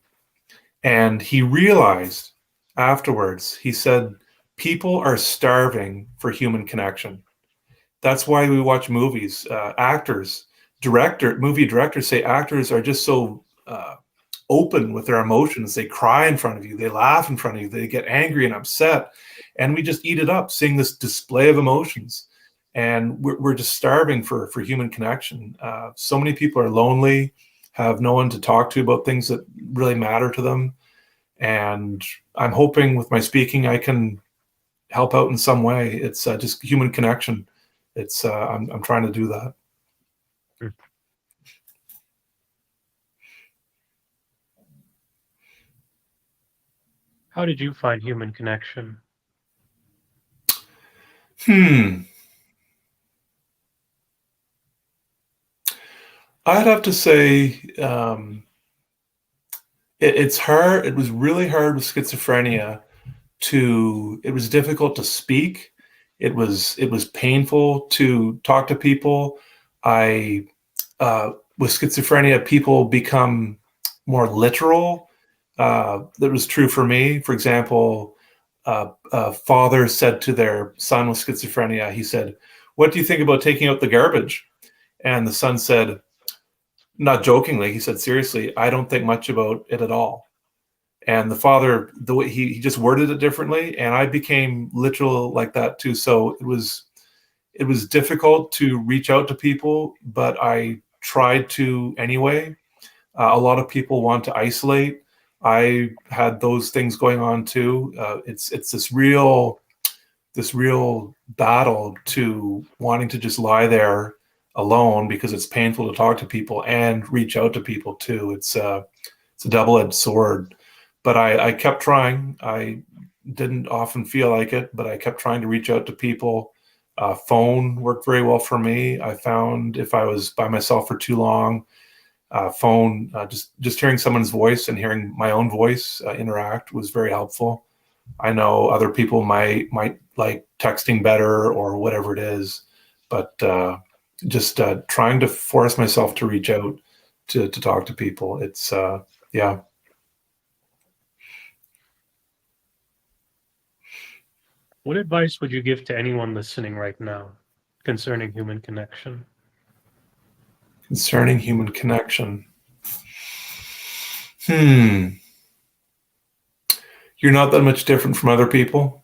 And he realized afterwards, he said, people are starving for human connection. That's why we watch movies. Movie directors say actors are just so open with their emotions. They cry in front of you, they laugh in front of you, they get angry and upset, and we just eat it up, seeing this display of emotions. And we're just starving for human connection. So many people are lonely, have no one to talk to about things that really matter to them. And I'm hoping with my speaking I can help out in some way. It's just human connection. It's I'm trying to do that. How did you find human connection? I'd have to say it's hard. It was really hard with schizophrenia. It was difficult to speak. It was painful to talk to people. I with schizophrenia, people become more literal. That was true for me. For example, a father said to their son with schizophrenia, he said, "What do you think about taking out the garbage?" And the son said, not jokingly, he said, "Seriously, I don't think much about it at all." And the father, the way he just worded it differently, and I became literal like that too. So it was difficult to reach out to people, but I tried to anyway. A lot of people want to isolate. I had those things going on too. It's this real battle to wanting to just lie there alone because it's painful to talk to people and reach out to people too. It's a double-edged sword. But I kept trying. I didn't often feel like it, but I kept trying to reach out to people. Phone worked very well for me. I found if I was by myself for too long, phone just hearing someone's voice and hearing my own voice interact was very helpful. I know other people might like texting better or whatever it is, but just trying to force myself to reach out to talk to people. It's yeah. What advice would you give to anyone listening right now concerning human connection? Concerning human connection. You're not that much different from other people.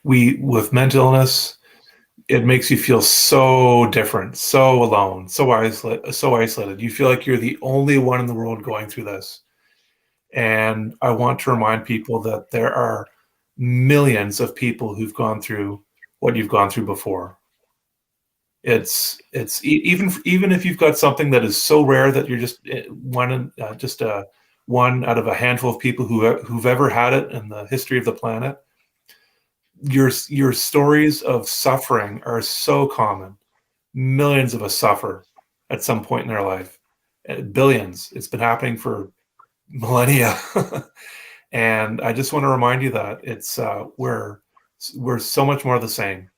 With mental illness, it makes you feel so different, so alone, so isolated. You feel like you're the only one in the world going through this. And I want to remind people that there are millions of people who've gone through what you've gone through before. Even if you've got something that is so rare that you're just one out of a handful of people who've ever had it in the history of the planet. Your stories of suffering are so common. Millions of us suffer at some point in our life. Billions. It's been happening for millennia. And I just want to remind you that we're so much more the same.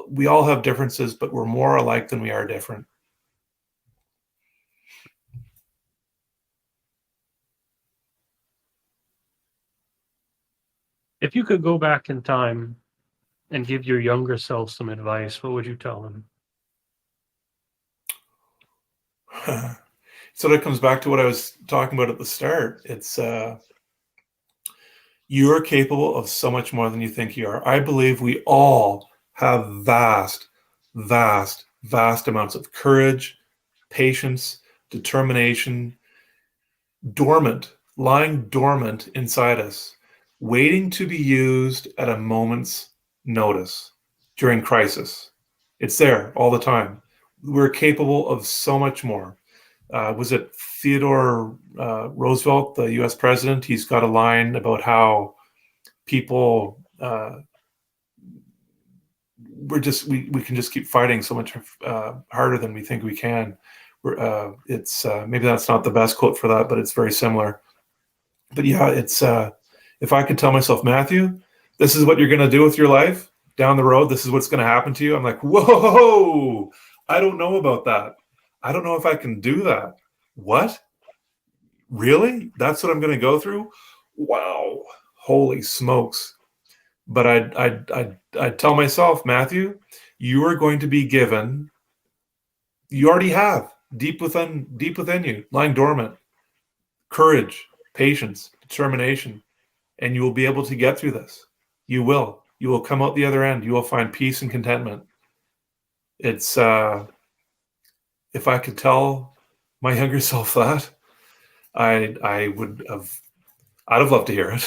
We all have differences, but we're more alike than we are different. If you could go back in time and give your younger self some advice, what would you tell him? So that comes back to what I was talking about at the start. It's you're capable of so much more than you think you are. I believe we all have vast, vast, vast amounts of courage, patience, determination, lying dormant inside us, waiting to be used at a moment's notice during crisis. It's there all the time. We're capable of so much more. Was it Theodore Roosevelt, the U.S. president? He's got a line about how people we can just keep fighting so much harder than we think we can. It's maybe that's not the best quote for that, but it's very similar. But yeah, it's if I could tell myself, Matthew, this is what you're going to do with your life down the road. This is what's going to happen to you. I'm like, whoa, I don't know about that. I don't know if I can do that. What? Really? That's what I'm going to go through? Wow. Holy smokes. But I'd tell myself, Matthew, you are going to be given, you already have deep within you, lying dormant, courage, patience, determination, and you will be able to get through this. You will come out the other end. You will find peace and contentment. It's if I could tell my younger self that, I'd have loved to hear it.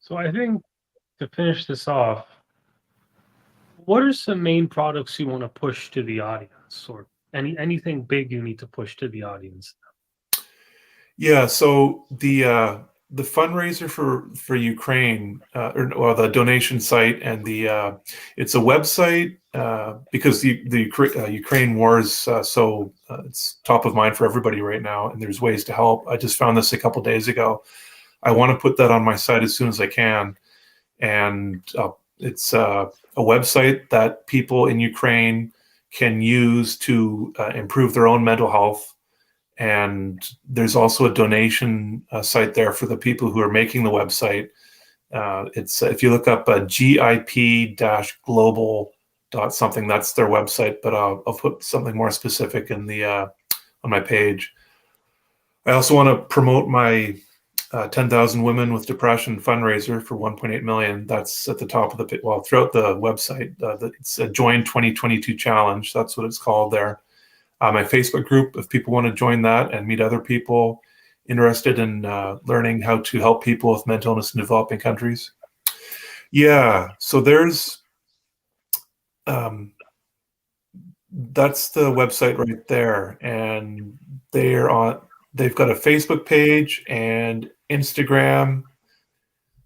So I think to finish this off, what are some main products you want to push to the audience, or anything big you need to push to the audience? Yeah, so the fundraiser for Ukraine, or the donation site, and it's a website because the Ukraine war is so it's top of mind for everybody right now, and there's ways to help. I just found this a couple days ago. I want to put that on my site as soon as I can, and it's a website that people in Ukraine can use to improve their own mental health. And there's also a donation site there for the people who are making the website. It's if you look up GIP-global something, that's their website. But I'll put something more specific in the on my page. I also want to promote my 10,000 Women with Depression fundraiser for 1.8 million. That's at the top of throughout the website. It's a Join 2022 challenge. That's what it's called there. My Facebook group, if people want to join that and meet other people interested in learning how to help people with mental illness in developing countries. Yeah, so there's that's the website right there, and they've got a Facebook page and Instagram,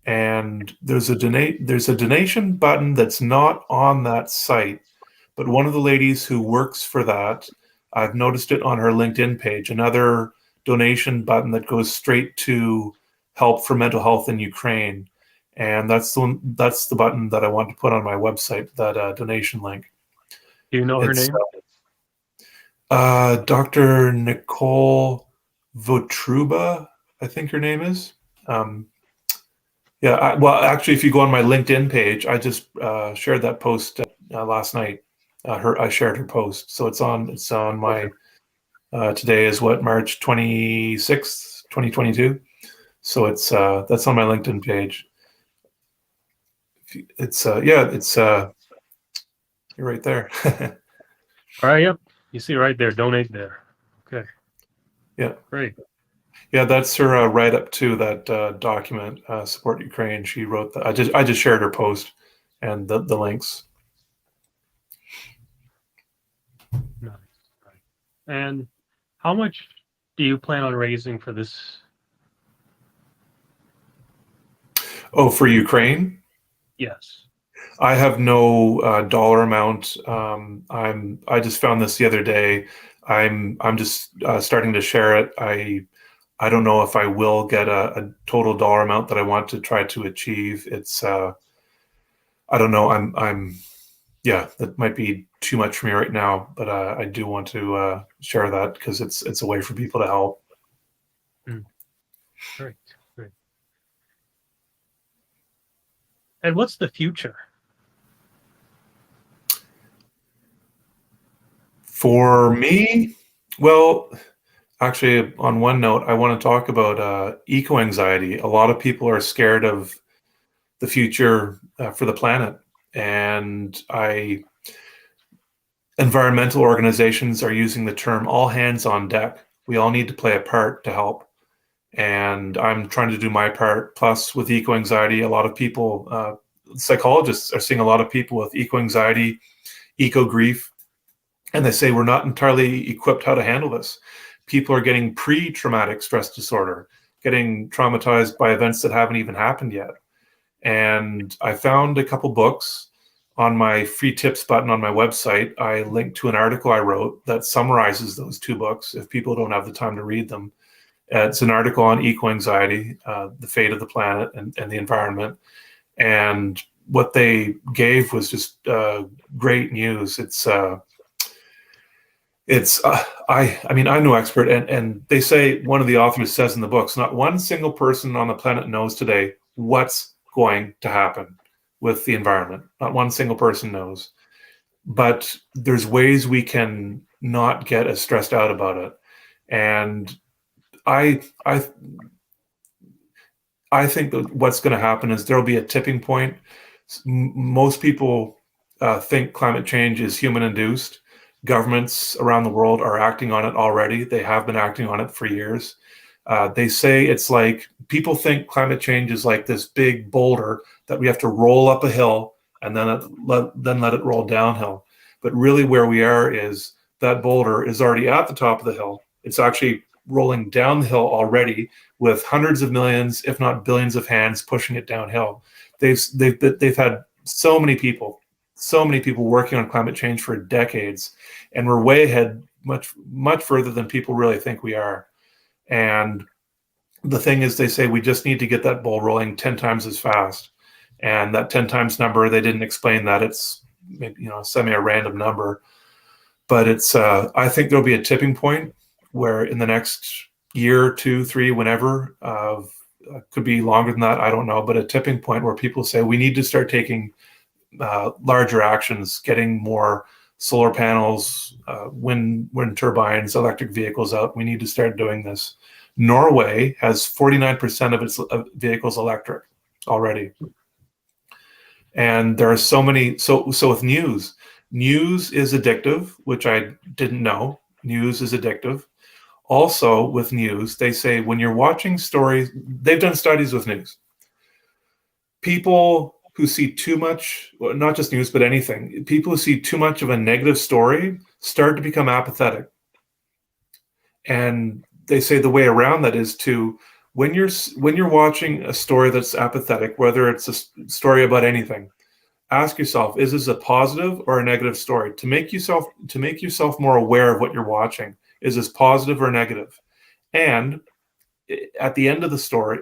and there's a donation button that's not on that site, but one of the ladies who works for that, I've noticed it on her LinkedIn page, another donation button that goes straight to help for mental health in Ukraine. And that's the button that I want to put on my website, that donation link. Do you know her name? Dr. Nicole Votruba, I think her name is. Yeah, well, actually, if you go on my LinkedIn page, I just shared that post last night. I shared her post, so it's on my. Today is what, March 26th, 2022. So it's that's on my LinkedIn page. It's yeah, it's you're right there. All right, yep. You see right there, donate there. Okay, Yeah, great. yeah, that's her write up to that document, Support Ukraine. She wrote that. I just shared her post and the links. Nice. Nice. And how much do you plan on raising for this? Oh, for Ukraine? Yes. I have no dollar amount. I just found this the other day. I'm just starting to share it. I don't know if I will get a total dollar amount that I want to try to achieve. It's I don't know. Yeah, that might be too much for me right now, but I do want to share that because it's a way for people to help. Mm, great. Great. And what's the future? For me, well, actually, on one note, I want to talk about eco anxiety. A lot of people are scared of the future for the planet, and environmental organizations are using the term "all hands on deck." We all need to play a part to help, and I'm trying to do my part. Plus, with eco anxiety, a lot of people, psychologists, are seeing a lot of people with eco anxiety, eco grief, and they say we're not entirely equipped how to handle this. People are getting pre-traumatic stress disorder, getting traumatized by events that haven't even happened yet. And I found a couple books on my free tips button on my website. I linked to an article I wrote that summarizes those two books if people don't have the time to read them. It's an article on eco anxiety, the fate of the planet and the environment. And what they gave was just great news. I mean, I'm no expert, and they say, one of the authors says in the books, not one single person on the planet knows today what's going to happen with the environment. Not one single person knows, but there's ways we can not get as stressed out about it. And I I I think that what's going to happen is there'll be a tipping point. Most people think climate change is human induced. Governments around the world are acting on it already. They have been acting on it for years. They say it's like, people think climate change is like this big boulder that we have to roll up a hill and then let it roll downhill. But really, where we are is that boulder is already at the top of the hill. It's actually rolling down the hill already, with hundreds of millions, if not billions, of hands pushing it downhill. They've had so many people working on climate change for decades, and we're way ahead, much further than people really think we are. And the thing is, they say we just need to get that ball rolling 10 times as fast. And that 10 times number, they didn't explain that. It's maybe, a random number, but it's I think there'll be a tipping point where in the next year, 2, 3, whenever, could be longer than that, I don't know, but a tipping point where people say we need to start taking larger actions, getting more solar panels, wind turbines, electric vehicles out. We need to start doing this. Norway has 49% of its vehicles electric already. And there are so many, so with news is addictive, which I didn't know. News is addictive. Also, with news, they say when you're watching stories, they've done studies with news. People who see too much, well, not just news, but anything, people who see too much of a negative story start to become apathetic. And they say the way around that is to, when you're watching a story that's apathetic, whether it's a story about anything, ask yourself, is this a positive or a negative story? To make yourself more aware of what you're watching. Is this positive or negative? And at the end of the story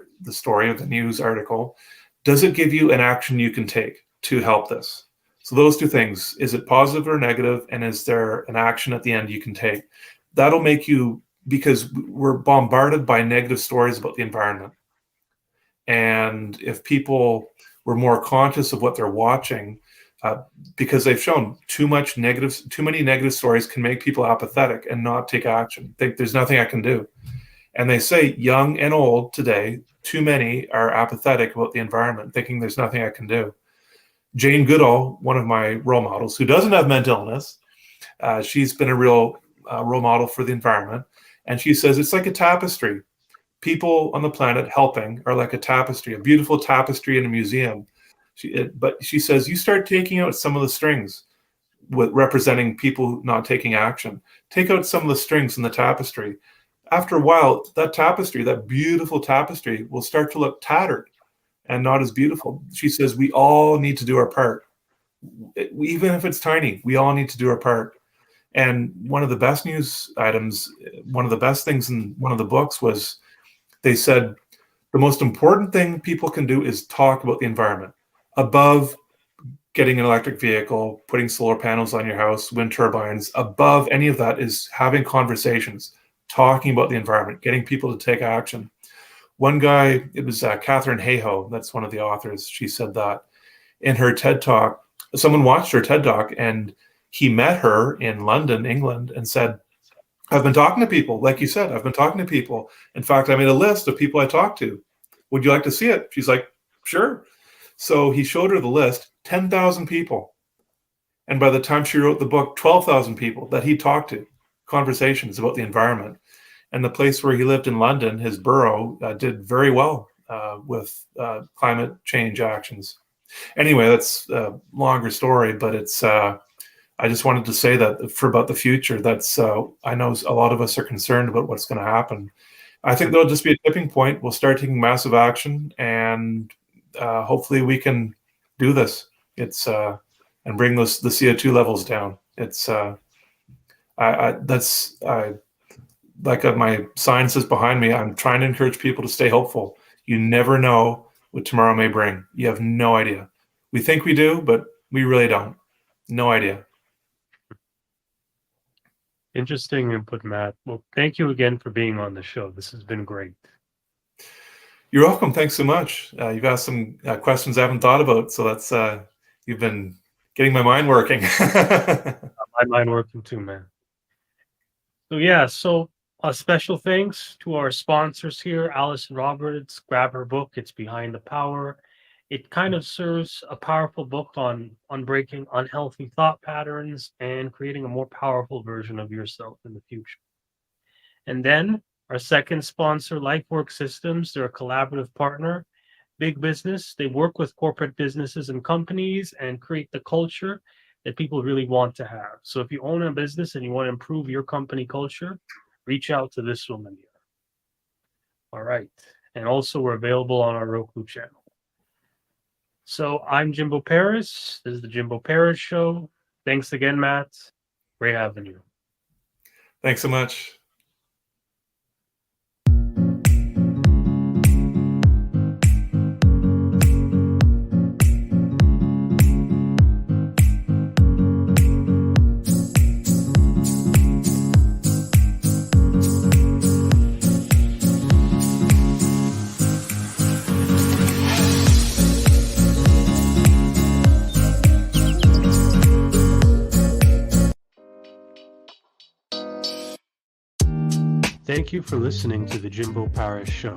of the news article, does it give you an action you can take to help this? So those two things, is it positive or negative? And is there an action at the end you can take? That'll make you, because we're bombarded by negative stories about the environment. And if people were more conscious of what they're watching, because they've shown too many negative stories can make people apathetic and not take action. Think there's nothing I can do. And they say, young and old today, too many are apathetic about the environment, thinking there's nothing I can do. Jane Goodall, one of my role models, who doesn't have mental illness, she's been a real role model for the environment. And she says it's like a tapestry. People on the planet helping are like a tapestry, a beautiful tapestry in a museum. But she says you start taking out some of the strings with representing people not taking action. Take out some of the strings in the tapestry. After a while, that tapestry, that beautiful tapestry, will start to look tattered and not as beautiful. She says we all need to do our part. Even if it's tiny, we all need to do our part. And one of the best news items, one of the best things in one of the books was they said the most important thing people can do is talk about the environment. Above getting an electric vehicle, putting solar panels on your house, wind turbines, above any of that is having conversations, talking about the environment, getting people to take action. One guy, it was Catherine Hayhoe, that's one of the authors, she said that in her TED Talk, someone watched her TED Talk and he met her in London, England, and said, I've been talking to people, like you said, I've been talking to people. In fact, I made a list of people I talked to. Would you like to see it? She's like, sure. So he showed her the list, 10,000 people. And by the time she wrote the book, 12,000 people that he talked to, conversations about the environment. And the place where he lived in London, his borough, did very well with climate change actions. Anyway, that's a longer story, but it's I just wanted to say that about the future, that's I know a lot of us are concerned about what's going to happen. I think there'll just be a tipping point. We'll start taking massive action, and hopefully we can do this. It's and bring the CO2 levels down. It's like my sign says behind me, I'm trying to encourage people to stay hopeful. You never know what tomorrow may bring. You have no idea. We think we do, but we really don't. No idea. Interesting input, Matt. Well, thank you again for being on the show. This has been great. You're welcome. Thanks so much. You've asked some questions I haven't thought about, so that's you've been getting my mind working. My mind working too, man. So yeah, special thanks to our sponsors here, Alison Roberts. Grab her book. It's Behind the Power. It kind of serves a powerful book on breaking unhealthy thought patterns and creating a more powerful version of yourself in the future. And then our second sponsor, LifeWork Systems. They're a collaborative partner, big business. They work with corporate businesses and companies and create the culture that people really want to have. So if you own a business and you want to improve your company culture, reach out to this woman here. All right. And also we're available on our Roku channel. So I'm Jimbo Paris. This is the Jimbo Paris Show. Thanks again, Matt. Great having you. Thanks so much. Thank you for listening to the Jimbo Paris Show.